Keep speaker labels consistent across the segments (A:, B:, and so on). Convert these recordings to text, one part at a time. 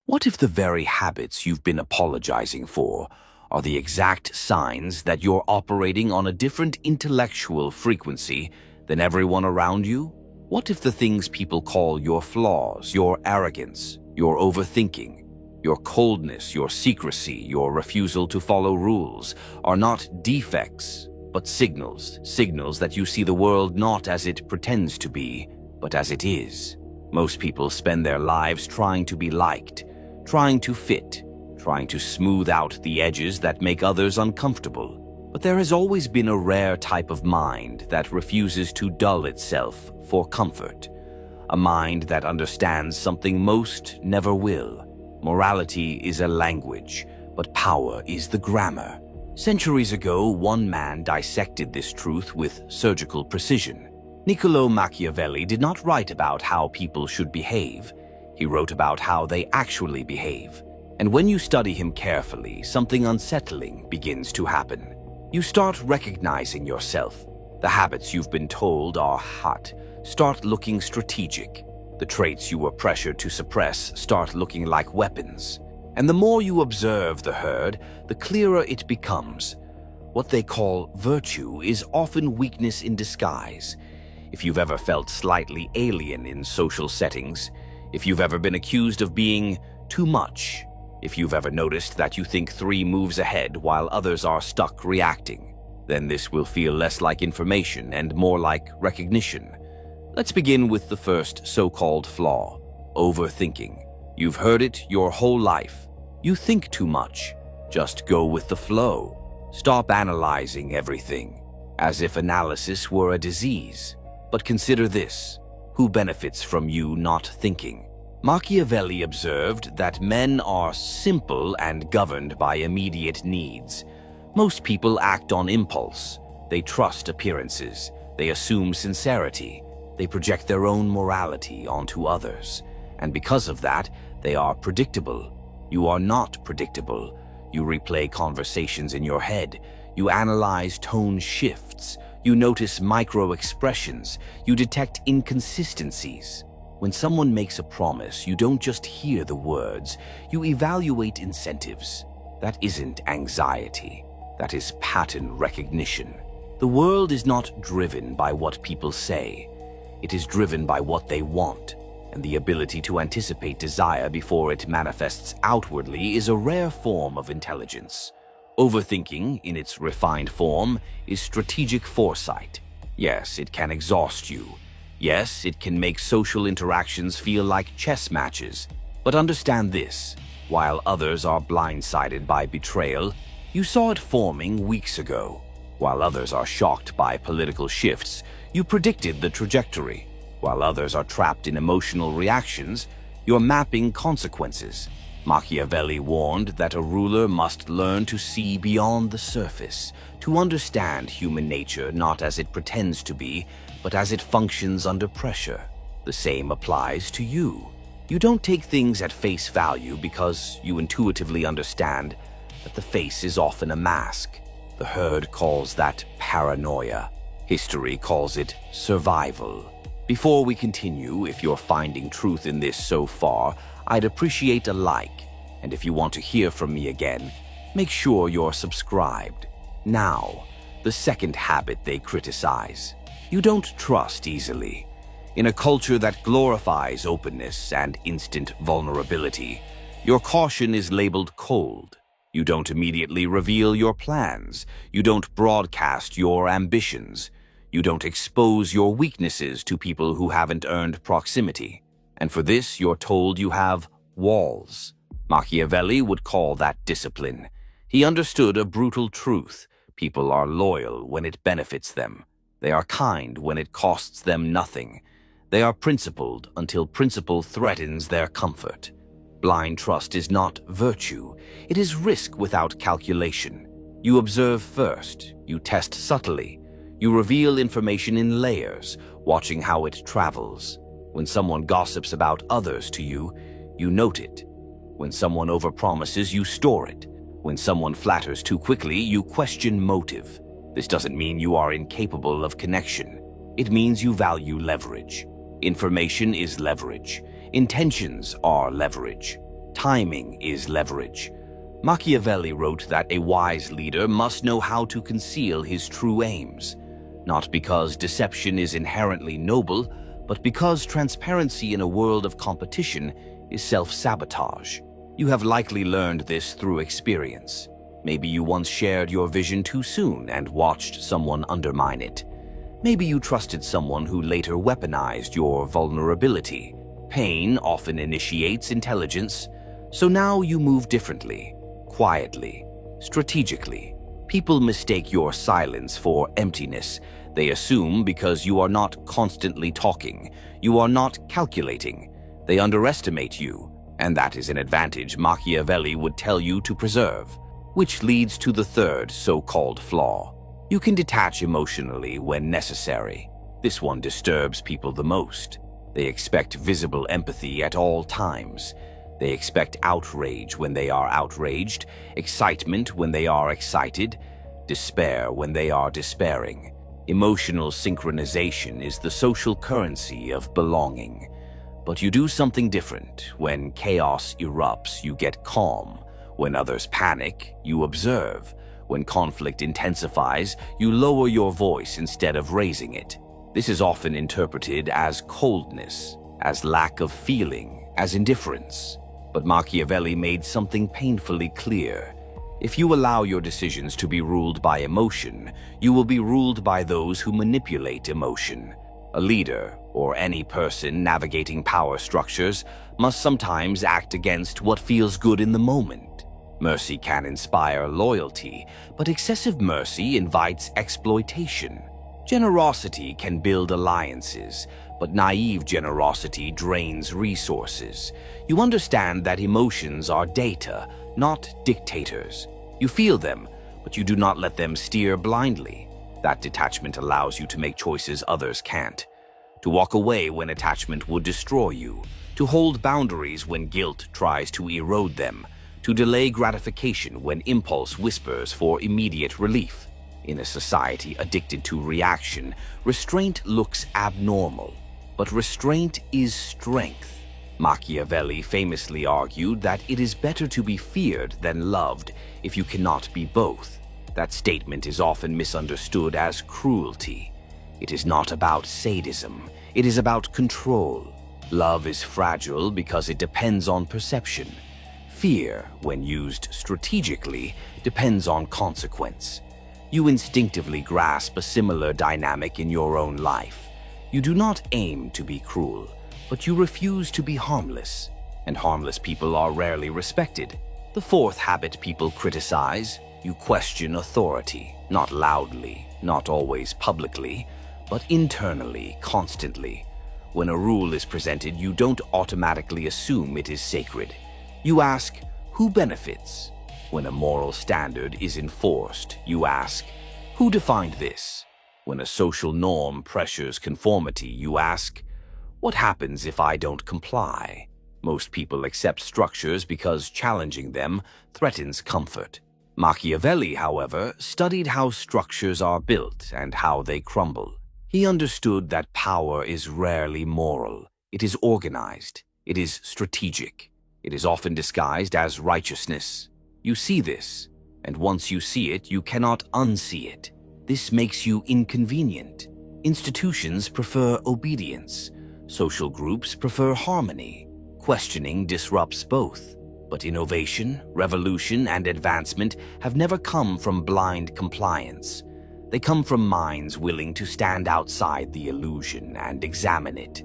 A: What if the very habits you've been apologizing for are the exact signs that you're operating on a different intellectual frequency than everyone around you? What if the things people call your flaws, your arrogance, your overthinking, your coldness, your secrecy, your refusal to follow rules are not defects, but signals that you see the world not as it pretends to be, but as it is? Most people spend their lives trying to be liked, trying to fit, trying to smooth out the edges that make others uncomfortable. But there has always been a rare type of mind that refuses to dull itself for comfort. A mind that understands something most never will. Morality is a language, but power is the grammar. Centuries ago, one man dissected this truth with surgical precision. Niccolo Machiavelli did not write about how people should behave. He wrote about how they actually behave. And when you study him carefully, something unsettling begins to happen. You start recognizing yourself. The habits you've been told are hot start looking strategic. The traits you were pressured to suppress start looking like weapons. And the more you observe the herd, the clearer it becomes. What they call virtue is often weakness in disguise. If you've ever felt slightly alien in social settings, if you've ever been accused of being too much, if you've ever noticed that you think 3 moves ahead while others are stuck reacting, then this will feel less like information and more like recognition. Let's begin with the first so-called flaw: overthinking. You've heard it your whole life. You think too much. Just go with the flow. Stop analyzing everything, as if analysis were a disease. But consider this: who benefits from you not thinking? Machiavelli observed that men are simple and governed by immediate needs. Most people act on impulse. They trust appearances. They assume sincerity. They project their own morality onto others. And because of that, they are predictable. You are not predictable. You replay conversations in your head. You analyze tone shifts. You notice micro-expressions. You detect inconsistencies. When someone makes a promise, you don't just hear the words. You evaluate incentives. That isn't anxiety. That is pattern recognition. The world is not driven by what people say. It is driven by what they want. And the ability to anticipate desire before it manifests outwardly is a rare form of intelligence. Overthinking, in its refined form, is strategic foresight. Yes, it can exhaust you. Yes, it can make social interactions feel like chess matches. But understand this: while others are blindsided by betrayal, you saw it forming weeks ago. While others are shocked by political shifts, you predicted the trajectory. While others are trapped in emotional reactions, you're mapping consequences. Machiavelli warned that a ruler must learn to see beyond the surface, to understand human nature not as it pretends to be, but as it functions under pressure. The same applies to you. You don't take things at face value because you intuitively understand that the face is often a mask. The herd calls that paranoia. History calls it survival. Before we continue, if you're finding truth in this so far, I'd appreciate a like. And if you want to hear from me again, make sure you're subscribed. Now, the second habit they criticize: you don't trust easily. In a culture that glorifies openness and instant vulnerability, your caution is labeled cold. You don't immediately reveal your plans. You don't broadcast your ambitions. You don't expose your weaknesses to people who haven't earned proximity. And for this, you're told you have walls. Machiavelli would call that discipline. He understood a brutal truth: people are loyal when it benefits them. They are kind when it costs them nothing. They are principled until principle threatens their comfort. Blind trust is not virtue. It is risk without calculation. You observe first. You test subtly. You reveal information in layers, watching how it travels. When someone gossips about others to you, you note it. When someone overpromises, you store it. When someone flatters too quickly, you question motive. This doesn't mean you are incapable of connection. It means you value leverage. Information is leverage. Intentions are leverage. Timing is leverage. Machiavelli wrote that a wise leader must know how to conceal his true aims, not because deception is inherently noble, but because transparency in a world of competition is self-sabotage. You have likely learned this through experience. Maybe you once shared your vision too soon and watched someone undermine it. Maybe you trusted someone who later weaponized your vulnerability. Pain often initiates intelligence, so now you move differently, quietly, strategically. People mistake your silence for emptiness. They assume because you are not constantly talking, you are not calculating. They underestimate you, and that is an advantage Machiavelli would tell you to preserve. Which leads to the third so-called flaw. You can detach emotionally when necessary. This one disturbs people the most. They expect visible empathy at all times. They expect outrage when they are outraged, excitement when they are excited, despair when they are despairing. Emotional synchronization is the social currency of belonging. But you do something different. When chaos erupts, you get calm. When others panic, you observe. When conflict intensifies, you lower your voice instead of raising it. This is often interpreted as coldness, as lack of feeling, as indifference. But Machiavelli made something painfully clear. If you allow your decisions to be ruled by emotion, you will be ruled by those who manipulate emotion. A leader, or any person navigating power structures, must sometimes act against what feels good in the moment. Mercy can inspire loyalty, but excessive mercy invites exploitation. Generosity can build alliances, but naive generosity drains resources. You understand that emotions are data, not dictators. You feel them, but you do not let them steer blindly. That detachment allows you to make choices others can't. To walk away when attachment would destroy you. To hold boundaries when guilt tries to erode them. To delay gratification when impulse whispers for immediate relief. In a society addicted to reaction, restraint looks abnormal. But restraint is strength. Machiavelli famously argued that it is better to be feared than loved if you cannot be both. That statement is often misunderstood as cruelty. It is not about sadism. It is about control. Love is fragile because it depends on perception. Fear, when used strategically, depends on consequence. You instinctively grasp a similar dynamic in your own life. You do not aim to be cruel, but you refuse to be harmless. And harmless people are rarely respected. The fourth habit people criticize: you question authority, not loudly, not always publicly, but internally, constantly. When a rule is presented, you don't automatically assume it is sacred. You ask, who benefits? When a moral standard is enforced, you ask, who defined this? When a social norm pressures conformity, you ask, what happens if I don't comply? Most people accept structures because challenging them threatens comfort. Machiavelli, however, studied how structures are built and how they crumble. He understood that power is rarely moral. It is organized. It is strategic. It is often disguised as righteousness. You see this, and once you see it, you cannot unsee it. This makes you inconvenient. Institutions prefer obedience. Social groups prefer harmony. Questioning disrupts both. But innovation, revolution, and advancement have never come from blind compliance. They come from minds willing to stand outside the illusion and examine it.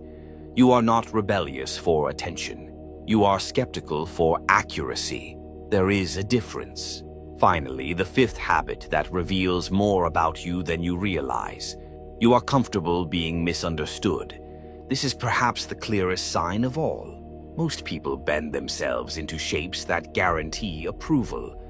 A: You are not rebellious for attention. You are skeptical for accuracy. There is a difference. Finally, the fifth habit that reveals more about you than you realize. You are comfortable being misunderstood. This is perhaps the clearest sign of all. Most people bend themselves into shapes that guarantee approval.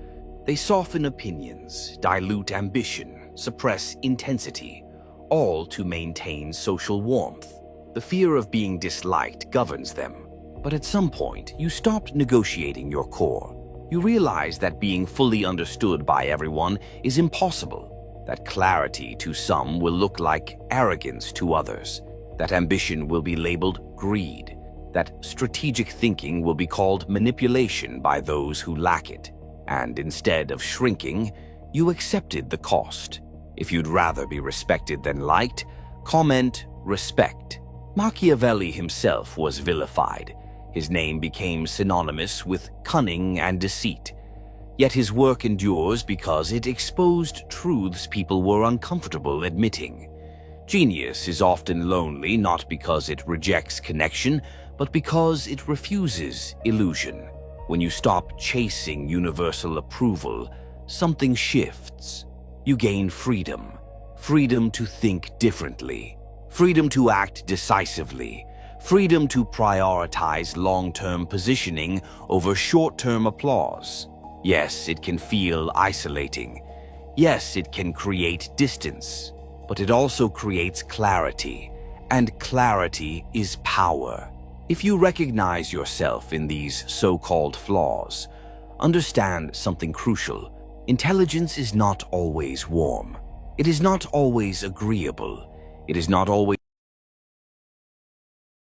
A: They soften opinions, dilute ambition, suppress intensity, all to maintain social warmth. The fear of being disliked governs them. But at some point, you stop negotiating your core. You realize that being fully understood by everyone is impossible. That clarity to some will look like arrogance to others. That ambition will be labeled greed. that strategic thinking will be called manipulation by those who lack it, and instead of shrinking, you accepted the cost. If you'd rather be respected than liked, comment respect. Machiavelli himself was vilified. His name became synonymous with cunning and deceit. Yet his work endures because it exposed truths people were uncomfortable admitting. Genius is often lonely not because it rejects connection, but because it refuses illusion. When you stop chasing universal approval, something shifts. You gain freedom. Freedom to think differently. Freedom to act decisively. Freedom to prioritize long-term positioning over short-term applause. Yes, it can feel isolating. Yes, it can create distance. But it also creates clarity. And clarity is power. If you recognize yourself in these so-called flaws, understand something crucial. Intelligence is not always warm. It is not always agreeable. It is not always